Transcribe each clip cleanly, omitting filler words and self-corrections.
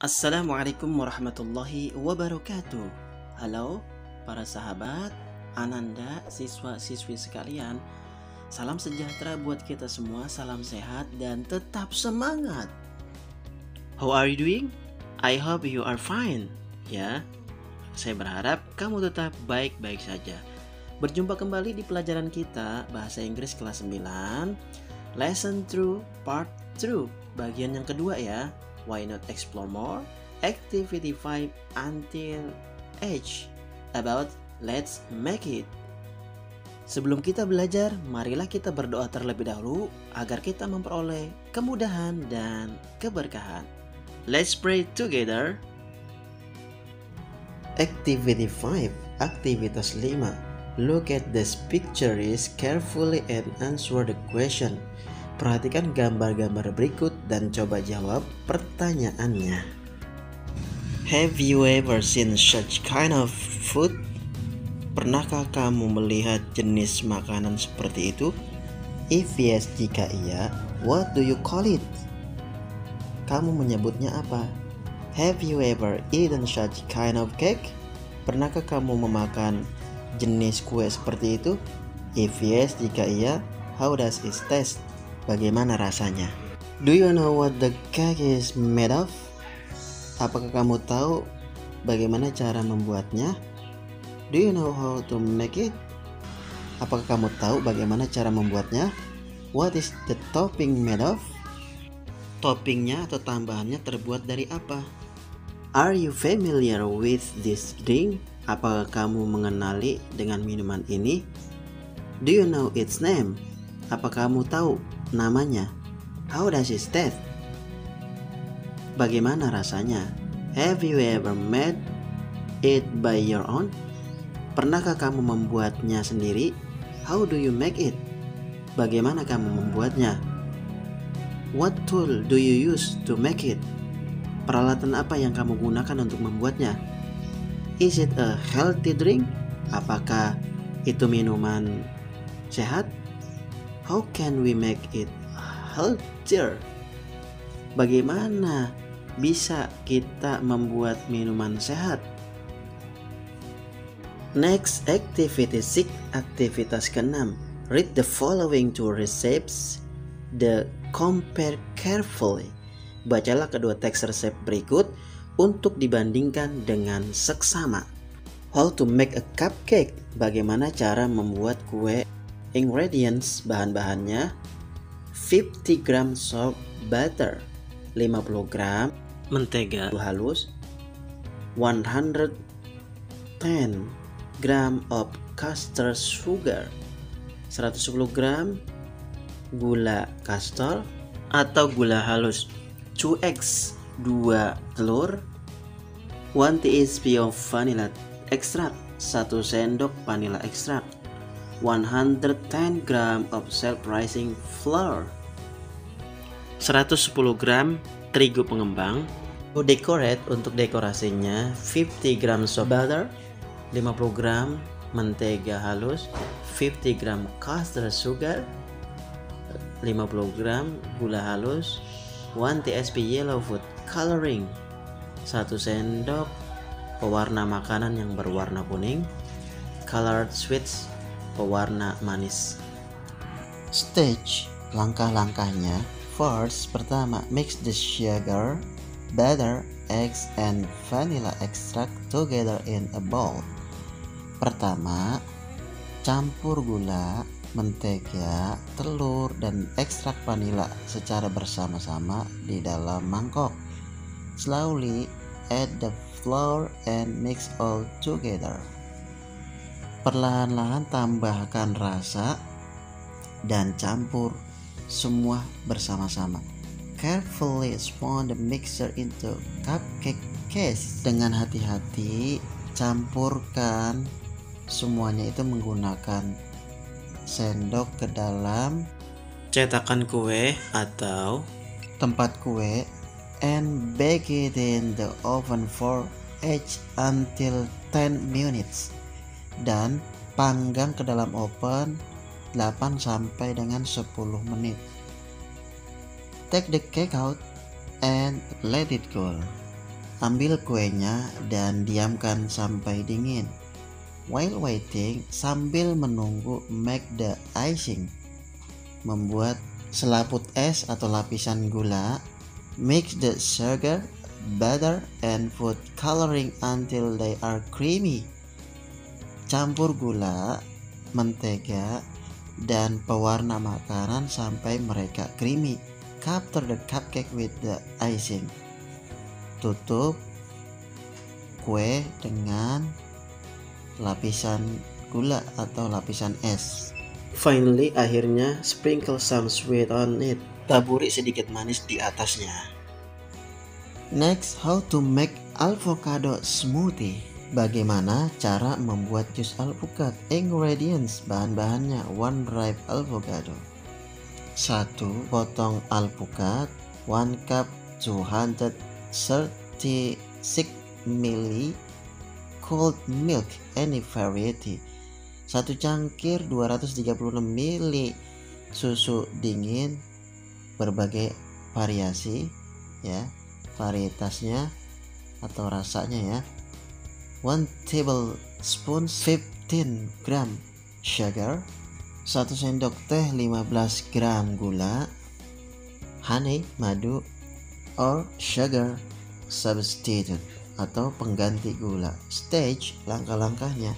Assalamualaikum warahmatullahi wabarakatuh. Halo para sahabat, Ananda, siswa-siswi sekalian. Salam sejahtera buat kita semua, salam sehat dan tetap semangat. How are you doing? I hope you are fine. Ya, saya berharap kamu tetap baik-baik saja. Berjumpa kembali di pelajaran kita Bahasa Inggris kelas 9, Lesson 2 Part 2, bagian yang kedua ya. Why not explore more? Activity 5 until H about let's make it. Sebelum kita belajar, marilah kita berdoa terlebih dahulu agar kita memperoleh kemudahan dan keberkahan. Let's pray together. Activity 5, aktivitas 5. Look at this pictures carefully and answer the question. Perhatikan gambar-gambar berikut dan coba jawab pertanyaannya. Have you ever seen such kind of food? Pernahkah kamu melihat jenis makanan seperti itu? If yes, jika iya, what do you call it? Kamu menyebutnya apa? Have you ever eaten such kind of cake? Pernahkah kamu memakan jenis kue seperti itu? If yes, jika iya, how does it taste? Bagaimana rasanya? Do you know what the cake is made of? Apakah kamu tahu bagaimana cara membuatnya? Do you know how to make it? Apakah kamu tahu bagaimana cara membuatnya? What is the topping made of? Toppingnya atau tambahannya terbuat dari apa? Are you familiar with this drink? Apakah kamu mengenali dengan minuman ini? Do you know its name? Apa kamu tahu namanya? How does it taste? Bagaimana rasanya? Have you ever made it by your own? Pernahkah kamu membuatnya sendiri? How do you make it? Bagaimana kamu membuatnya? What tool do you use to make it? Peralatan apa yang kamu gunakan untuk membuatnya? Is it a healthy drink? Apakah itu minuman sehat? How can we make it healthier? Bagaimana bisa kita membuat minuman sehat? Next, activity 6, aktivitas ke-6. Read the following two recipes. Compare carefully. Bacalah kedua teks resep berikut untuk dibandingkan dengan seksama. How to make a cupcake. Bagaimana cara membuat kue? Ingredients, bahan-bahannya 50 gram soap butter, 50 gram mentega halus, 110 gram of castor sugar, 110 gram gula kastor atau gula halus, 2 eggs, 2 telur, 1 teaspoon of vanilla extract, 1 sendok vanilla extract, 110 gram of self-rising flour, 110 gram terigu pengembang. To decorate, untuk dekorasinya 50 gram soap butter, 50 gram mentega halus, 50 gram castor sugar, 50 gram gula halus, 1 teaspoon yellow food coloring, 1 sendok pewarna makanan yang berwarna kuning, colored sweets, pewarna manis. Stage, langkah-langkahnya. First, pertama, mix the sugar, butter, eggs, and vanilla extract together in a bowl. Pertama, campur gula, mentega, telur, dan ekstrak vanila secara bersama-sama di dalam mangkok. Slowly add the flour and mix all together. Perlahan-lahan tambahkan rasa dan campur semua bersama-sama. Carefully spoon the mixture into cupcake case. Dengan hati-hati campurkan semuanya itu menggunakan sendok ke dalam cetakan kue atau tempat kue, and bake it in the oven for 8 until 10 minutes. Dan panggang ke dalam oven 8 sampai dengan 10 menit. Take the cake out and let it cool. Ambil kuenya dan diamkan sampai dingin. While waiting, sambil menunggu, make the icing. Membuat selaput es atau lapisan gula. Mix the sugar, butter, and food coloring until they are creamy. Campur gula, mentega, dan pewarna makanan sampai mereka creamy. Cover the cupcake with the icing. Tutup kue dengan lapisan gula atau lapisan es. Finally, akhirnya sprinkle some sweet on it. Taburi sedikit manis di atasnya. Next, how to make avocado smoothie. Bagaimana cara membuat jus alpukat? Ingredients, bahan-bahannya: 1 ripe avocado, 1 potong alpukat, 1 cup 236 ml cold milk any variety, 1 cangkir 236 ml susu dingin berbagai variasi ya, varietasnya atau rasanya ya. 1 tablespoon 15 gram sugar, 1 sendok teh 15 gram gula, honey, madu, or sugar substitute atau pengganti gula. Stage, langkah-langkahnya: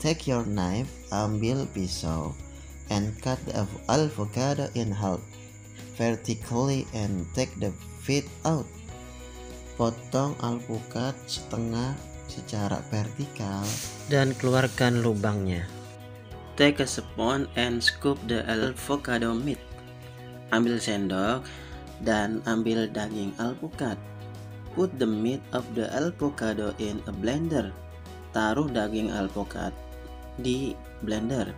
take your knife, ambil pisau, and cut the avocado in half vertically and take the feet out. Potong alpukat setengah secara vertikal dan keluarkan lubangnya. Take a spoon and scoop the avocado meat. Ambil sendok dan ambil daging alpukat. Put the meat of the avocado in a blender. Taruh daging alpukat di blender.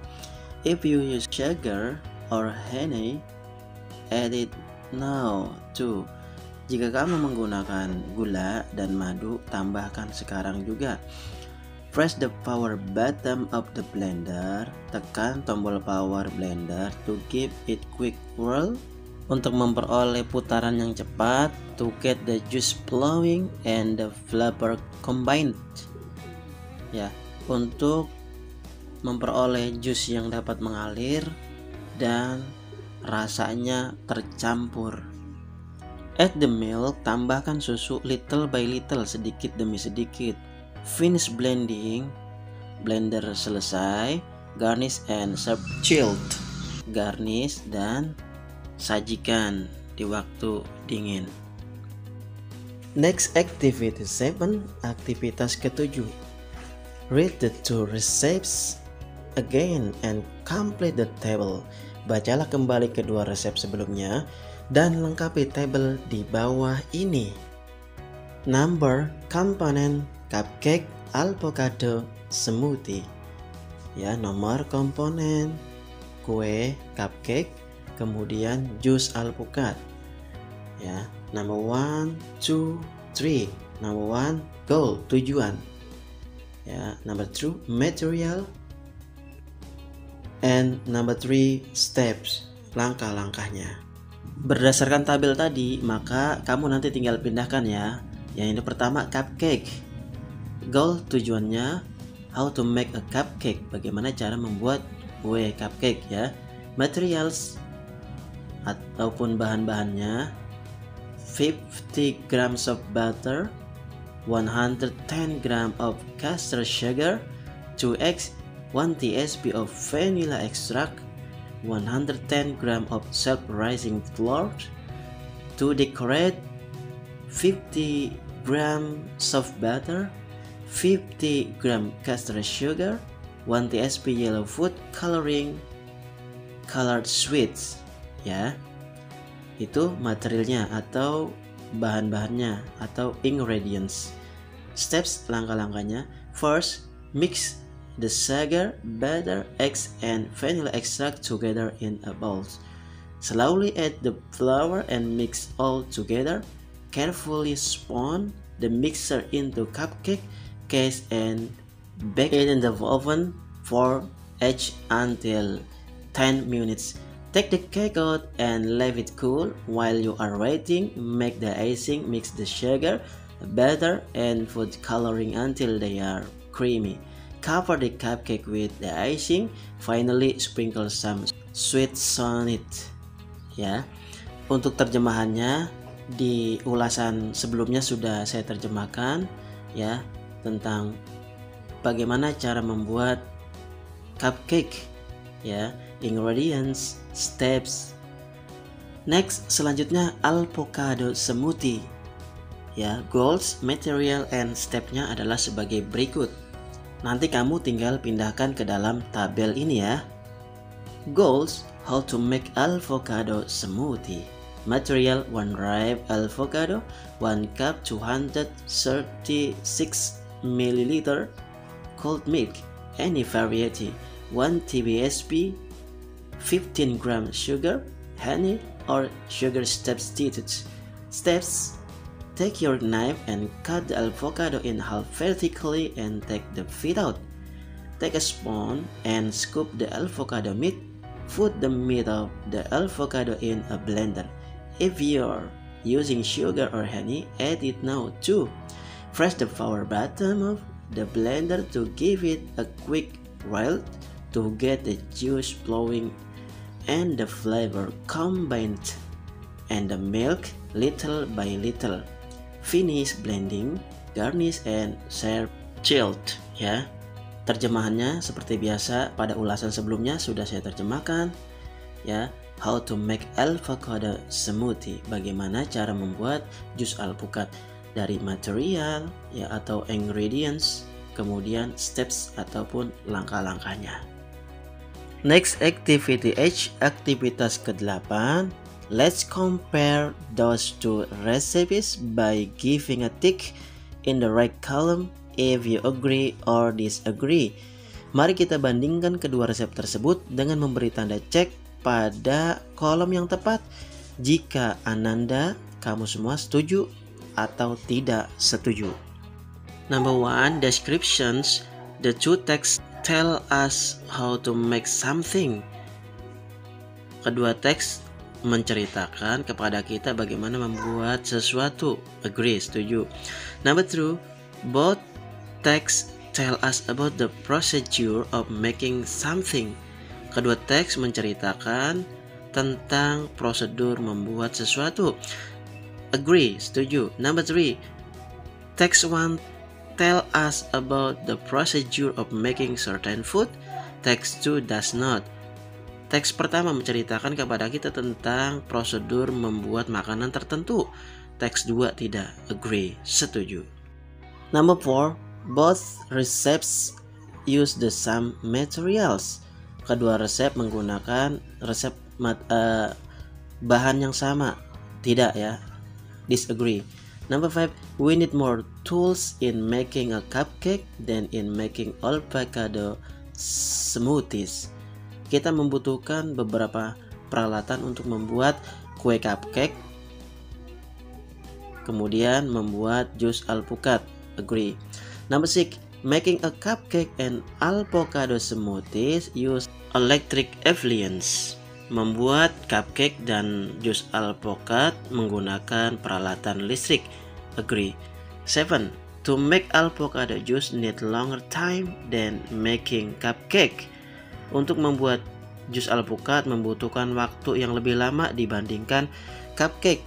If you use sugar or honey, add it now too. Jika kamu menggunakan gula dan madu, tambahkan sekarang juga. Press the power button of the blender. Tekan tombol power blender to give it quick whirl. Untuk memperoleh putaran yang cepat, to get the juice flowing and the flavor combined. Ya, untuk memperoleh jus yang dapat mengalir dan rasanya tercampur. Add the milk, tambahkan susu little by little, sedikit demi sedikit. Finish blending, blender selesai. Garnish and serve chilled. Garnish dan sajikan di waktu dingin. Next activity 7, aktivitas ke-7. Read the 2 recipes again and complete the table. Bacalah kembali kedua resep sebelumnya dan lengkapi tabel di bawah ini. Number, component, cupcake, avocado, smoothie. Ya, nomor komponen, kue, cupcake, kemudian jus alpukat. Ya, number 1, 2, 3. Number 1, goal, tujuan. Ya, number 2, material. And number 3, steps, langkah-langkahnya. Berdasarkan tabel tadi, maka kamu nanti tinggal pindahkan ya. Yang ini pertama, cupcake. Goal, tujuannya, how to make a cupcake, bagaimana cara membuat kue cupcake ya. Materials ataupun bahan-bahannya, 50 grams of butter, 110 gram of caster sugar, 2 eggs, 1 tsp of vanilla extract, 110 gram of self-rising flour. To decorate, 50 gram soft butter, 50 gram caster sugar, 1 tsp yellow food coloring, colored sweets. Ya, itu materialnya atau bahan-bahannya atau ingredients. Steps, langkah-langkahnya. First, mix the sugar, butter, eggs, and vanilla extract together in a bowl. Slowly add the flour and mix all together. Carefully spoon the mixture into cupcake case and bake it in the oven for until 10 minutes. Take the cake out and leave it cool. While you are waiting, make the icing. Mix the sugar, butter and food coloring until they are creamy. Cover the cupcake with the icing. Finally, sprinkle some sweets on it. Ya, untuk terjemahannya di ulasan sebelumnya sudah saya terjemahkan ya tentang bagaimana cara membuat cupcake ya, ingredients, steps. Next, selanjutnya avocado smoothie. Ya, goals, material, and stepnya adalah sebagai berikut. Nanti kamu tinggal pindahkan ke dalam tabel ini ya. Goals, how to make avocado smoothie. Material, 1 ripe avocado, 1 cup 236 ml cold milk, any variety, 1 TBSP, 15 gram sugar, honey, or sugar substitute. Steps: take your knife and cut the avocado in half vertically and take the feet out. Take a spoon and scoop the avocado meat. Put the meat of the avocado in a blender. If you're using sugar or honey, add it now too. Press the power button of the blender to give it a quick whirl to get the juice flowing and the flavor combined, and the milk little by little. Finish blending, garnish, and serve chilled. Ya, terjemahannya seperti biasa pada ulasan sebelumnya sudah saya terjemahkan. Ya, how to make avocado smoothie. Bagaimana cara membuat jus alpukat dari material ya atau ingredients, kemudian steps ataupun langkah-langkahnya. Next activity H, aktivitas ke-8. Let's compare those two recipes by giving a tick in the right column if you agree or disagree. Mari kita bandingkan kedua resep tersebut dengan memberi tanda cek pada kolom yang tepat jika Ananda, kamu semua setuju atau tidak setuju. Number 1, descriptions. The two texts tell us how to make something. Kedua teks menceritakan kepada kita bagaimana membuat sesuatu. Agree, setuju. Number 2, both texts tell us about the procedure of making something. Kedua teks menceritakan tentang prosedur membuat sesuatu. Agree, setuju. Number 3, text 1 tell us about the procedure of making certain food. Text 2 does not. Teks pertama menceritakan kepada kita tentang prosedur membuat makanan tertentu. Teks 2 tidak. Agree, setuju. Number 4, both recipes use the same materials. Kedua resep menggunakan bahan yang sama. Tidak ya. Disagree. Number 5, we need more tools in making a cupcake than in making avocado smoothies. Kita membutuhkan beberapa peralatan untuk membuat kue cupcake, kemudian membuat jus alpukat. Agree. Number 6, making a cupcake and avocado smoothies use electric appliance. Membuat cupcake dan jus alpukat menggunakan peralatan listrik. Agree. 7, to make avocado juice need longer time than making cupcake. Untuk membuat jus alpukat membutuhkan waktu yang lebih lama dibandingkan cupcake.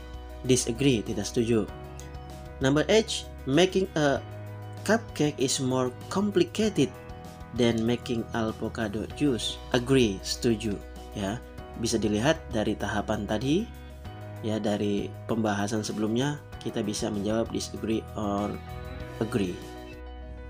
Disagree, tidak setuju. Number 8, making a cupcake is more complicated than making avocado juice. Agree, setuju. Ya, bisa dilihat dari tahapan tadi, ya dari pembahasan sebelumnya kita bisa menjawab disagree or agree.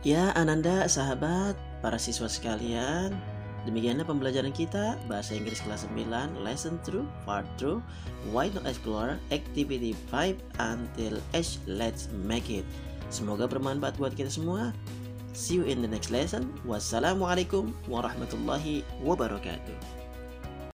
Ya Ananda, sahabat, para siswa sekalian, demikianlah pembelajaran kita bahasa Inggris kelas 9 lesson 2 part 2 why not explore activity 5 until H. Let's make it. Semoga bermanfaat buat kita semua. See you in the next lesson. Wassalamualaikum warahmatullahi wabarakatuh.